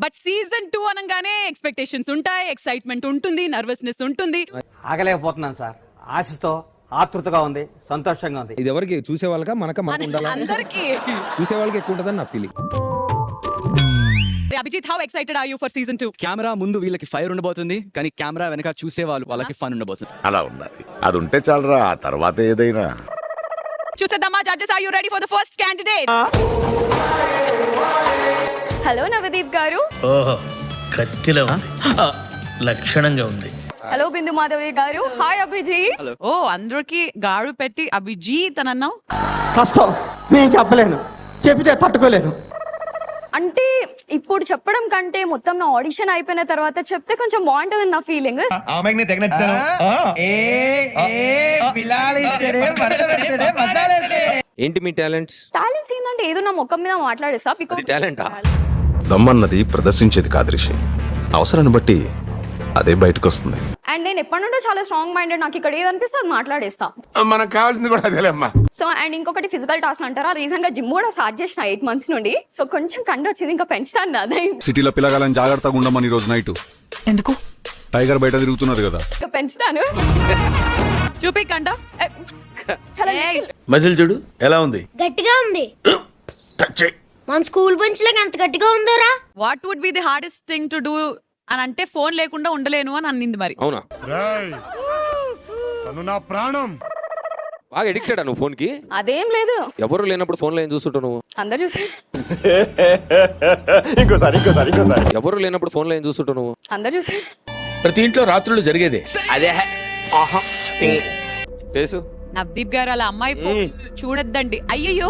But season 2 అనగానే expectations ఉంటాయి, excitement ఉంటుంది, నర్వస్నెస్ ఉంటుంది. ఆగలేకపోతున్నాను సార్. ఆశతో ఆతృతగా ఉంది, సంతోషంగా ఉంది. ఇది ఎవరికి చూసే వాళ్ళగా మనకు ఉండాలి, అందరికి చూసే వాళ్ళకి ఎక్కువ ఉంటుందని నా feeling. Abhijit, how excited are you for season 2? Camera ముందు వీళ్ళకి ఫైర్ ఉండబోతుంది, కానీ కెమెరా వెనక చూసే వాళ్ళకి ఫన్ ఉండబోతుంది. అలా ఉండాలి, అది ఉంటే చాలరా, ఆ తర్వాత ఏదైనా. చూసేద్దామా judges, are you ready for the first candidate? Hello Navdeep garu. ఓహో, కత్తిలో ఉంది. లక్షణంగా ఉంది. హలో బిందు మాధవి గారు. హాయ్ అభిజిత్. ఓ, అందరికి గారు పెట్టి అభిజిత్ అని అన్నావు. కష్టం, నేను చెప్పలేను, చెబితే తట్టుకోలేను. అంటే ఇప్పుడు చెప్పడం కంటే మొత్తం నా ఆడిషన్ అయిపోయిన తర్వాత చెప్తే కొంచెం బాగుంటుంది నా ఫీలింగ్. ఏంటి మీ టాలెంట్స్? టాలెంట్స్ ఏంటంటే ఏదో నా ముఖం మీద మాట్లాడేస్తా. టాలెంటా? దమ్మన్నది ప్రదర్శించేది కాదు రిషి, అవసరాన్ని బట్టి అదే బయటకు వస్తుంది. అండ్ నేను ఎప్పటి నుండో చాలా స్ట్రాంగ్ మైండెడ్, నాకు ఇక్కడ ఏదనిపిస్తే అది మాట్లాడేస్తా. మనకు కావాల్సింది కూడా అదేలేమ్మా. సో అండ్ ఇంకొకటి ఫిజికల్ టాస్క్ అంటారా, రీసెంట్ గా జిమ్ కూడా స్టార్ట్ చేసిన 8 months నుండి. సో కొంచెం కండ వచ్చింది, ఇంకా పెంచుతాను అదే. సిటీలో పిల్లగాలని జాగ్రత్తగా ఉండమని ఈ రోజు నైట్. ఎందుకు? టైగర్ బయట తిరుగుతున్నారు కదా. ఇంకా పెంచుతాను. చూపికండ. చాలా మజిల్ చూడు ఎలా ఉంది. గట్టిగా ఉంది. మన స్కూల్ బెంచ్ లాగా ఎంత గట్టిగా ఉందోరా. What would be the hardest thing to do అని అంటే ఫోన్ లేకుండా ఉండలేను అని అన్నింది మరి. అవునా? నా ప్రాణం. బాగా ఎడిక్టెడ్ నువ్వు ఫోన్ కి? అదేం లేదు. ఎవరు లేనప్పుడు ఫోన్ లో ఏం చూస్తుంటావు నువ్వు? అందరు చూసి ఇంకోసారి ఎవరు లేనప్పుడు ఫోన్ లో ఏం చూస్తుంటావు నువ్వు? అందరు చూసి ప్రతి ఇంట్లో రాత్రులు జరిగేదే అదే. కేసు నవదీప్ గారు అలా అమ్మాయి ఫోన్ చూడొద్దండి. అయ్యయ్యో,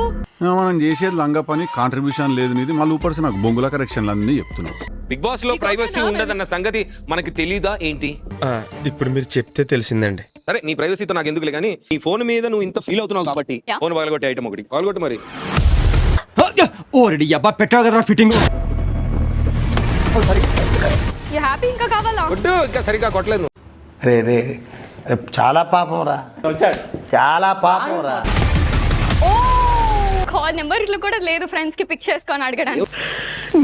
మనం చేసేది లంగా పని, కాంట్రిబ్యూషన్ లేదు నీది, మళ్ళీ ఊపర్సి నాకు బొంగుల కరెక్షన్లు అన్ని చెప్తున్నావు. బిగ్ బాస్ లో ప్రైవసీ ఉండదన్న సంగతి మనకి తెలీదా ఏంటి? ఇప్పుడు మీరు చెప్తే తెలిసిందండి. సరే, నీ ప్రైవసీతో నాకు ఎందుకులే, కానీ నీ ఫోన్ మీద నువ్వు ఇంత ఫీల్ అవుతున్నావు కాబట్టి ఫోన్ పగలగొట్టే ఐటమ్ ఒకటి పగలగొట్టు మరి. ఓరెడి అబ్బా, పెట్టావు కదరా ఫిట్టింగ్. యూ హ్యాపీ ఇంకా కావాలా? కొట్టు, ఇంకా సరిగ్గా కొట్టలేదు. రే రే, చాలా పాపం రా, చాలా పాపం రా. కాల్ నెంబర్ ఇట్లా కూడా లేదు ఫ్రెండ్స్ కి పిక్ చేసుకొని అడగడానికి.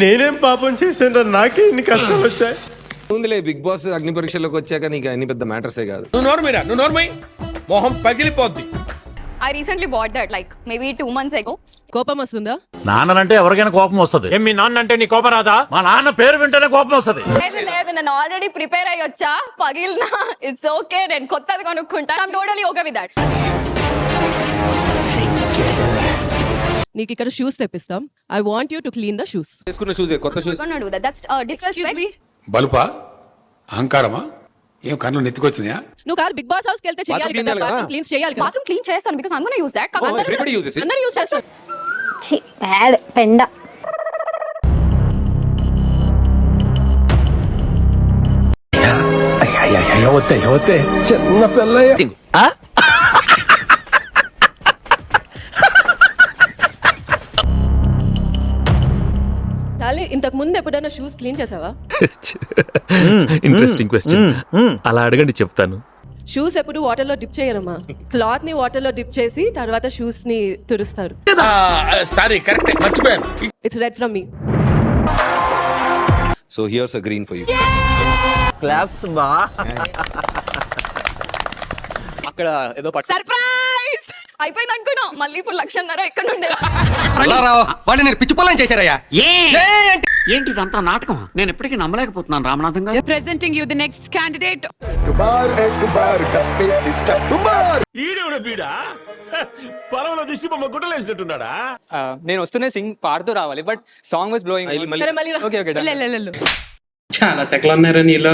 నేనేం పాపం చేశాను, నాకే ఇన్ని కష్టాలు వచ్చాయి. ముందులే, బిగ్ బాస్ అగ్ని పరీక్షలోకి వచ్చాక నీకు అన్ని పెద్ద మ్యాటర్సే కాదు. నువ్వు నోర్మై మొహం పగిలిపోద్ది. I recently bought that like maybe 2 months ago. కోపం వస్తుందా? నాన్నంటే ఎవరికైనా కోపం వస్తుంది. మీ నాన్న అంటే నీ కోపం రాదా? మా నాన్న పేరు వింటేనే కోపం వస్తుంది. లేదు, నేను ఆల్రెడీ ప్రిపేర్ అయ్యి వచ్చా. పగిలినా ఇట్స్ ఓకే, నేను కొత్తది కొనుక్కుంటా. I'm totally okay with that. నీకు ఇక్కడ షూస్ తెప్పిస్తాం. I want you to clean the shoes. తీసుకున్న షూస్, కొత్త shoes. Gonna do that. That's disrespect. బలుపా, అహంకారమా, ఏం కళ్ళు నెత్తికొచ్చినాయా? నువ్వు కాదు బిగ్ బాస్ హౌస్ కి వెళ్తే చేయాలి కదా, బాత్రూమ్ క్లీన్ చేయాలి కదా. బాత్రూమ్ క్లీన్ చేస్తాను because I'm gonna use that. Everybody uses it. అందరూ యూస్ చేస్తారు. ఛీ, బ్యాడ్ పెండ. చిన్న పిల్లయ్య. చాలే, ఇంతకు ముందు ఎప్పుడైనా షూస్ క్లీన్ చేసావా? Interesting question. అలా అడగండి చెప్తాను. షూస్ ఎప్పుడు వాటర్ లో డిప్ చేయరమ్మా. క్లాత్ ని వాటర్ లో డిప్ చేసి తర్వాత షూస్ ని తురుస్తారు. సారీ, కరెక్ట్, మర్చిపోయాను. It's red from me. So here's a green for you. Claps బా. అక్కడ ఏదో సర్ప్రైజ్ అయిపోయింది అనుకున్నా, మళ్ళీ ఇప్పుడు 1,00,000 ఎక్కడ నుండే. వాళ్ళు నేను పిచ్చి పొలం చేశారయ్యా. ఏంటి ఇదంతా నాటకం? నేను ఎప్పటికీ నమ్మలేకపోతున్నాను రామనాథం గారు. Presenting you the next candidate. పొలంలో దిష్టి బొమ్మ గుడ్డలేసినట్టున్నాడా? నేను వస్తూనే సింగ్ పాడుతూ రావాలి, బట్ సాంగ్ వాస్ బ్లోయింగ్. అరే మళ్ళీ రా. ఓకే లే, లే, లే, లే. చాలా సెకలు ఉన్నారా నీలో?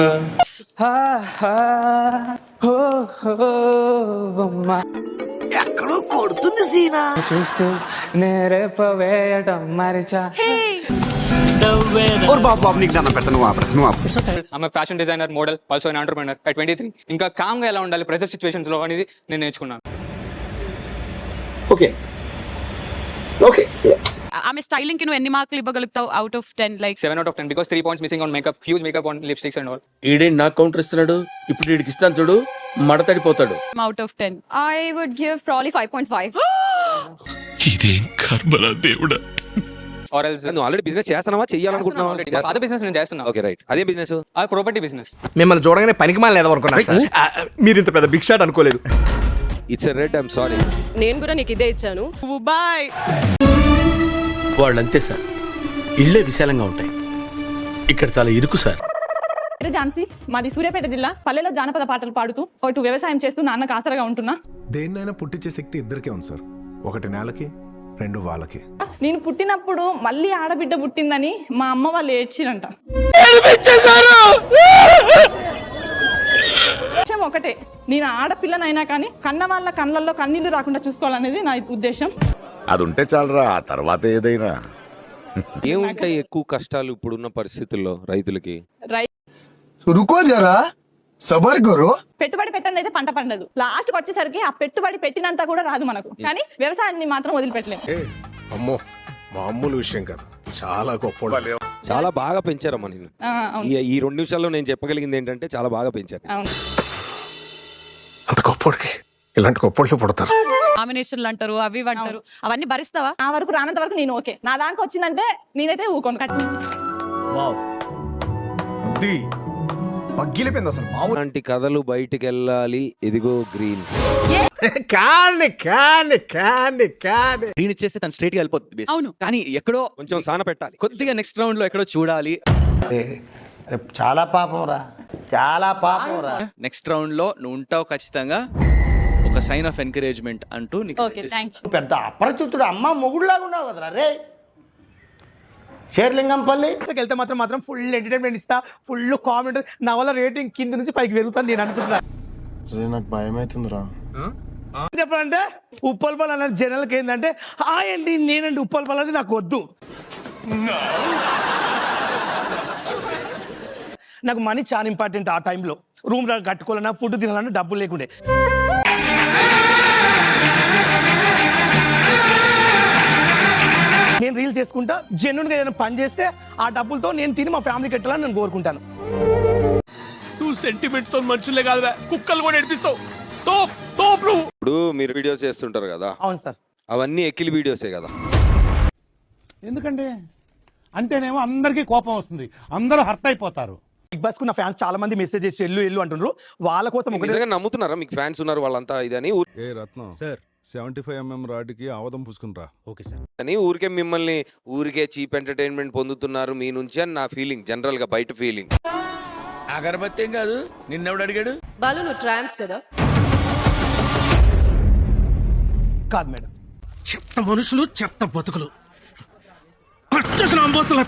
ఎక్కడో కొడుతుంది సీనా. చూస్తూ నేరేపవేయటం మరిచా. బాబు నీకు దాన్ని పెడతా, నువ్వు ఆపరా. ఆమె fashion designer, model, also an entrepreneur at 23. ఇంకా కామ్ గా ఎలా ఉండాలి ప్రెజర్ సిచువేషన్స్ లో అనేది నేను నేర్చుకున్నాను. Okay okay. ఆమె స్టైలింగ్ కి నువ్వు ఎన్ని మార్కులు ఇవ్వగలుగుతావు out of 10? Like 7 out of 10 because 3 points missing on makeup, huge makeup on lipsticks and all. ఈడేంటి నాకు కౌంటర్ ఇస్తున్నాడు? ఇప్పుడు వీడికి ఇస్తాను చూడు, మడతడిపోతాడు. Out of 10. I would give probably 5.5. ఇదేం కర్మరా దేవుడా. ఆర్ ఎల్స్ నువ్వు ఆల్రెడీ బిజినెస్ చేస్తున్నావా చెయ్యాలనుకుంటున్నావా పాత బిజినెస్ నేను చేస్తున్నా. ఓకే రైట్ అదే బిజినెస్ ఆ ప్రాపర్టీ బిజినెస్. మిమ్మల్ని చూడగానే పనికి మాల అనుకున్నా మీరు ఇంత పెద్ద బిగ్ షాట్ అనుకోలేదు. It's red I'm sorry. నేను కూడా నీకు ఇదే ఇచ్చాను. బాయ్. వాళ్ళంతే సార్, ఇళ్ళే విశాలంగా ఉంటాయి, ఇక్కడ చాలా ఇరుకు సార్. ఝాన్సీ, మాది సూర్యాపేట జిల్లా. పల్లెలో జానపద పాటలు పాడుతూ ఒకటి వ్యవసాయం చేస్తూ నాన్నకు ఆసరగా ఉంటున్నా. దేన్నైనా పుట్టించే శక్తి ఇద్దరికే ఉంది సార్, ఒకటి నేలకి, రెండు వాళ్ళకి. నేను పుట్టినప్పుడు మళ్ళీ ఆడబిడ్డ పుట్టిందని మా అమ్మ వాళ్ళు ఏడ్చిరంట. విషయం ఒకటే, నేను ఆడపిల్లనైనా కానీ కన్న వాళ్ళ కళ్ళల్లో కన్నీళ్లు రాకుండా చూసుకోవాలనేది నా ఉద్దేశం. అది ఉంటే చాలరా, ఆ తర్వాత ఏదైనా. ఏముంటాయి ఎక్కువ కష్టాలు ఇప్పుడున్న పరిస్థితుల్లో రైతులకి? రుకో జరా, సబర్ కరో. పెట్టుబడి పెట్టండి అయితే పంట పండదు. లాస్ట్ కి వచ్చేసరికి ఆ పెట్టుబడి పెట్టినంత కూడా రాదు మనకు, కానీ వ్యవసాయాన్ని మాత్రం వదిలిపెట్టలేము. అమ్మో, మామూలు విషయం కాదు, చాలా గొప్ప. చాలా బాగా పెంచారమ్మా నేను. ఈ 2 నిమిషాల్లో నేను చెప్పగలిగింది ఏంటంటే చాలా బాగా పెంచారు. అవును. అంత గొప్పడికి ఇలాంటి గొప్పళ్ళు పుడతారు. నామినేషన్లు అంటారు, అవి అంటారు, అవన్నీ భరిస్తావా? ఆ వరకు రానంత వరకు నేను ఓకే. నా దాకా వచ్చిందంటే నేనైతే ఊకోను. పగ్గిలిపోయింది అసలు. అలాంటి కథలు బయటికి వెళ్ళాలి. ఇదిగో గ్రీన్ గ్రీన్ ఇచ్చేస్తే తను స్ట్రైట్ గా వెళ్ళిపోతుంది. అవును, కానీ ఎక్కడో కొంచెం సాన పెట్టాలి. కొద్దిగా నెక్స్ట్ రౌండ్ లో ఎక్కడో చూడాలి. చాలా పాపం రా, చాలా పాపం రా. నెక్స్ట్ రౌండ్ లో నువ్వు ఉంటావు ఖచ్చితంగా. ఒక సైన్ ఆఫ్ ఎంకరేజ్మెంట్ అంటూ పెద్ద అపరిచితుడు అమ్మ మొగుడులాగా ఉన్నావు కదరా రే. షేర్లింగంపల్లి వెళ్తే మాత్రం ఫుల్ ఎంటర్టైన్మెంట్ ఇస్తా, ఫుల్ కామెంట్. నా వల్ల రేటింగ్ కింద నుంచి పైకి పెరుగుతాను నేను అనుకుంటున్నా. నాకు భయం అవుతుందిరా. చెప్పాలంటే ఉప్పల్పల్ అన్న జనరల్కి ఏంటంటే ఏంటి నేనండి ఉప్పల్పల్ అనేది నాకు వద్దు. నాకు మనీ చాలా ఇంపార్టెంట్. ఆ టైంలో రూమ్ కట్టుకోవాలన్నా, ఫుడ్ తినాలన్నా డబ్బులు లేకుండే. నేను రీల్ చేసుకుంటా, జెన్యున్గా ఏదైనా పని చేస్తే ఆ డబ్బులతో నేను తిని మా ఫ్యామిలీ కట్టాలని నేను కోరుకుంటాను. నువ్వు సెంటిమెంట్ తో మనుషులే కాదు, కుక్కలు కూడా నడిపిస్తావు. ఇప్పుడు మీరు వీడియోస్ చేస్తుంటారు కదా. అవును సార్. అవన్నీ ఎక్కిలి వీడియోసే కదా. ఎందుకంటే అంటేనేమో అందరికీ కోపం వస్తుంది, అందరూ హర్ట్ అయిపోతారు. బిగ్ బాస్ కు నా ఫ్యాన్స్ చాలా మంది మెసేజ్ చేసి ఎల్లు అంటున్నారు. వాళ్ళ కోసం నిజంగా నమ్ముతున్నారా మీకు ఫ్యాన్స్ ఉన్నారు వాళ్ళంతా ఇదని? ఏ రత్నం సార్, 75mm రాడ్కి ఆవదం పూసుకుంటా. Okay sir. అని ఊరికే మిమ్మల్ని ఊరికే చీప్ ఎంటర్టైన్మెంట్ పొందుతున్నారు మీ నుంచి అని నా ఫీలింగ్, జనరల్ గా బయట ఫీలింగ్. అగరబత్తి ఏం కాదు, నిన్నెవడు అడిగాడు? బాలు నువ్వు ట్రాన్స్ కదా? కాదు మేడం, చెత్త మనుషులు, చెత్త బతుకులు,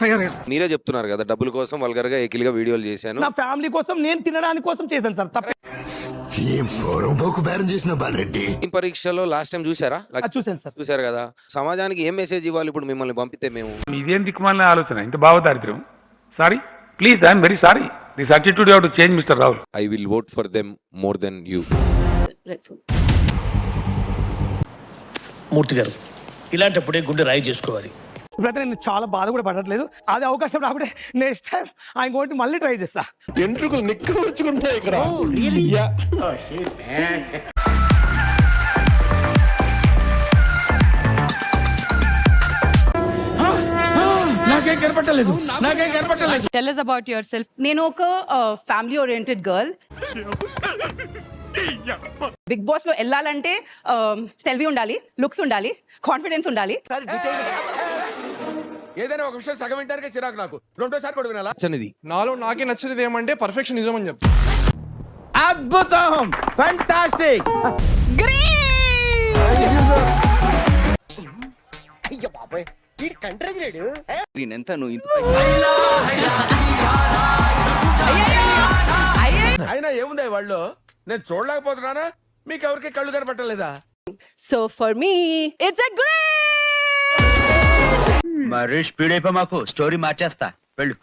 తయారయ్యారు. మీరే చెప్తున్నారు కదా డబ్బుల కోసం వల్గర్ గా ఎకిలిగా వీడియోలు చేశాను. నా ఫ్యామిలీ కోసం, నేను తినడానికి కోసం చేశాను సార్. తప్ప ఈ పరీక్షలో లాస్ట్ టైం చూసారా? చూసాను సార్. చూసారు కదా. సమాజానికి ఏం మెసేజ్ ఇవ్వాలి ఇప్పుడు మిమ్మల్ని పంపితే? మేము ఇదేం దిక్కుమాలిన ఆలోచన, ఇంత భావదారిద్ర్యం. Sorry, please, I'm very sorry. This attitude you have to change mister Rahul. I will vote for them more than you. Murthy garu, ఇలాంటప్పుడే గుండె రాయి చేసుకోవాలి. ఇప్పుడైతే నేను చాలా బాధ కూడా పడట్లేదు. అదే అవకాశం రాకుంటే నెక్స్ట్ టైం ఆయన కోటి మళ్ళీ ట్రై చేస్తా. ఎంట్రుకలు నిక్కలు వచ్చుకుంటాయి ఇక్కడ. నాకేం కనపట్టలేదు. Tell us about yourself. నేను ఒక family oriented girl. Big boss లో వెళ్ళాలంటే తెలివి ఉండాలి, లుక్స్ ఉండాలి, కాన్ఫిడెన్స్ ఉండాలి. ఏదైనా ఒక విషయం సగం వింటానికే చిరాకు నాకు. రెండోసారి కూడా వినాలా? నచ్చనిది నాలో నాకే నచ్చినది ఏమంటే పర్ఫెక్షనిజం అని చెప్తా. అద్భుతం, ఫెంటాస్టిక్. అయ్యో బాబాయ్, వీడి కంట్రోల్ లేడు. గ్రీన్ ఎంత నువ్వు ఇంత అయినా ఏముంది వాళ్ళు, నేను చూడలేకపోతున్నానా? మీకు ఎవరికి కళ్ళు కనపట్టలేదా? So for me it's a great. మరి స్పీడ్ అయిపో, మాకు స్టోరీ మార్చేస్తా. వెళ్ళు.